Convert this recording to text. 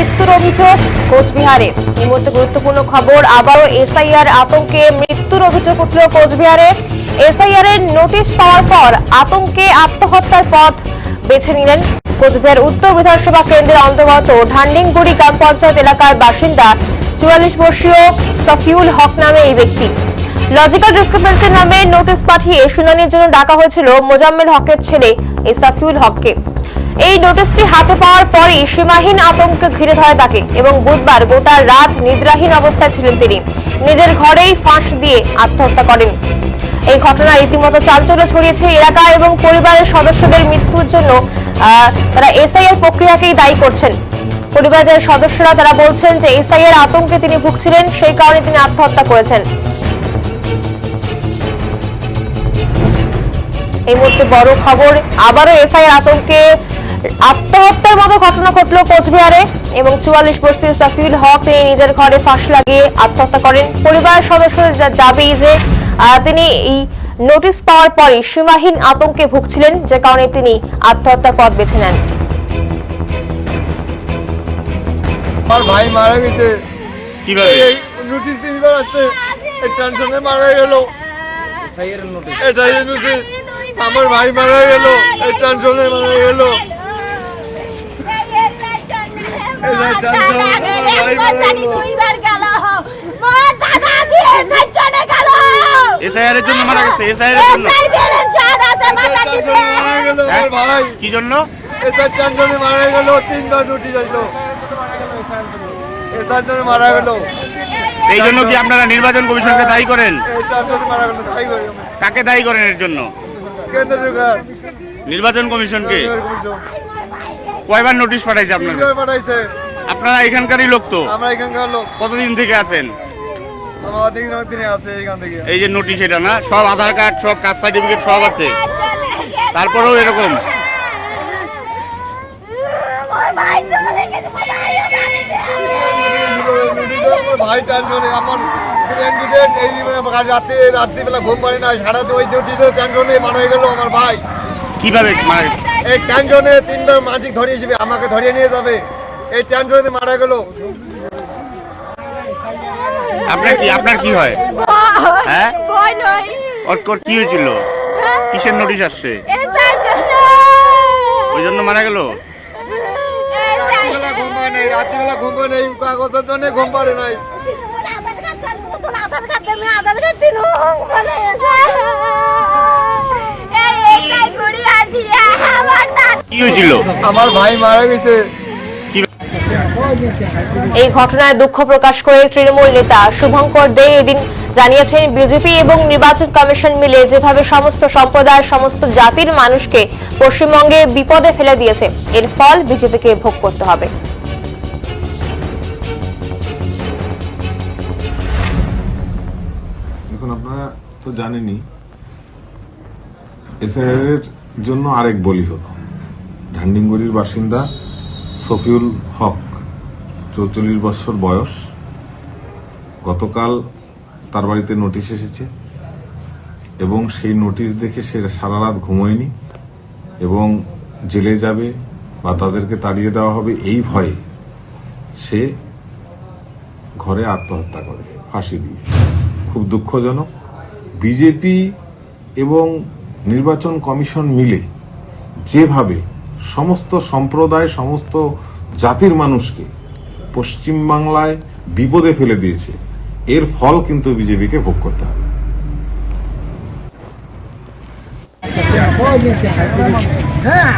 মৃত্যুর অভিযোগ কোচবিহারে। এই মুহূর্তে গুরুত্বপূর্ণ খবর, আবারও এসআইআর আতঙ্কে মৃত্যুর অভিযোগ উঠল কোচবিহারে। এসআইআর এর নোটিশ পাওয়ার পর আতঙ্কে আত্মহত্যার পথ বেছে নিলেন কোচবিহার উত্তর বিধানসভা কেন্দ্রের অন্তর্গত ঢান্ডিংগুড়ি গ্রাম পঞ্চায়েত এলাকার বাসিন্দা 44 বর্ষীয় সফিউল হক নামে এই ব্যক্তি। লজিক্যাল ডিসক্রিপেন্সি নামে নোটিশ পাঠিয়ে শুনানির জন্য ডাকা হয়েছিল মোজাম্মেল হকের ছেলে এই সাফিউল হককে। এই নোটিশটি হাতে পাওয়ার পরই সীমাহীন আতঙ্ক ঘিরে ধরে তাকে এবং বুধবার গোটা রাত নিদ্রাহীন অবস্থায় ছিলেন তিনি। নিজের ঘরেই ফাঁস দিয়ে আত্মহত্যা করেন। এই ঘটনা রীতিমতো চাঞ্চল্য ছড়িয়েছে এলাকা এবং পরিবারের সদস্যদের মৃত্যুর জন্য তারা এসআইআর প্রক্রিয়াকেই দায়ী করছেন। পরিবারের সদস্যরা তারা বলছেন যে এসআইআর আতঙ্কে তিনি ভুগছিলেন, সেই কারণে তিনি আত্মহত্যা করেছেন। এই মুহূর্তে বড় খবর, আবারও এসআইআর আতঙ্কে আত্মহত্যার মতো ঘটনা ঘটল কোচবিহারে এবং 44 বর্ষীয় সাফিউল হক তিনি নিজের ঘরে ফাঁস লাগিয়ে আত্মহত্যা করেন। পরিবারের সদস্যদের দাবি যে তিনি এই নোটিশ পাওয়ার পরই সীমাহীন আতঙ্কে ভুগছিলেন, যে কারণে তিনি আত্মহত্যার পথ বেছে নেন। আমার ভাই মারা গেছে, কিভাবে এই নোটিশ দিবার আছে, এই টেনশনে মারা গেল। এসআইআর নোটিশ, এসআইআর নোটিশ, আমার ভাই মারা গেল, এই টেনশনে মারা গেল। এসআইআর এর জন্য মারা গেছে, এসআইআর এর জন্য ভাই কি জন্য এসআইআর টেনশনে মারা গেল। 3বার নোটিশ আসলো, এসআইআর জন্য মারা গেল। এই জন্য কি আপনারা নির্বাচন কমিশনকে দায়ী করেন? এই টেনশনে মারা গেল, দায়ী করি। কাকে দায়ী করেন এর জন্য? কেন্দ্র সরকার, নির্বাচন কমিশনকে। কয়বার নোটিশ পাঠাইছে আপনারা? 3বার পাঠাইছে। আপনারা এখানকারই লোক তো? আমরা এখানকার লোক। কতদিন থেকে আছেন? আমাদের দিনে আছে এখান থেকে। এই যে নোটিশ, এটা না সব আধার কার্ড, সব কাস্ট সার্টিফিকেট সব আছে, তারপরেও এরকম? ভাই টেনশনে, আমার রাত্রিবেলা ঘুম পারি না, সারাতে ওই নোটিশে টেনশনে মারা গেল আমার ভাই। কিভাবে মারা গেছে? এই টেনশনে 3বার মাঝিক ধরিয়ে যাবে, আমাকে ধরিয়ে নিয়ে যাবে, এই টেনশনে মারা গেল। আপনার কি হয়? হ্যাঁ, ওর কি হয়েছিল? কিসের নোটিশ আসছে? ওই জন্য মারা গেল। রাত্রিবেলা ঘুম পারে নাই, কাগজের জন্য ঘুম পারে নাই। কি হয়েছিল? আমার ভাই মারা গেছে। এই ঘটনায় দুঃখ প্রকাশ করে তৃণমূল নেতা শুভঙ্কর দে এদিন জানিয়েছেন, বিজেপি এবং নির্বাচন কমিশন মিলে যেভাবে সমস্ত সম্প্রদায়, সমস্ত জাতির মানুষকে পশ্চিমবঙ্গে বিপদে ফেলে দিয়েছে, এর ফল বিজেপিকে ভোগ করতে হবে। এখন আপনারা তো জানেনই এসআইআর এর জন্য আরেক বলি হলো ঢান্ডিংগুড়ির বাসিন্দা সফিউল হক, 44 বছর বয়স। গতকাল তার বাড়িতে নোটিশ এসেছে এবং সেই নোটিশ দেখে সে সারা রাত ঘুমোয়নি এবং জেলে যাবে বা তাদেরকে তাড়িয়ে দেওয়া হবে এই ভয়ে সে ঘরে আত্মহত্যা করে ফাঁসি দিয়ে। খুব দুঃখজনক। বিজেপি এবং নির্বাচন কমিশন মিলে যেভাবে সমস্ত সম্প্রদায়, সমস্ত জাতির মানুষকে পশ্চিমবাংলায় বিপদে ফেলে দিয়েছে, এর ফল কিন্তু বিজেপিকে ভোগ করতে হবে। হ্যাঁ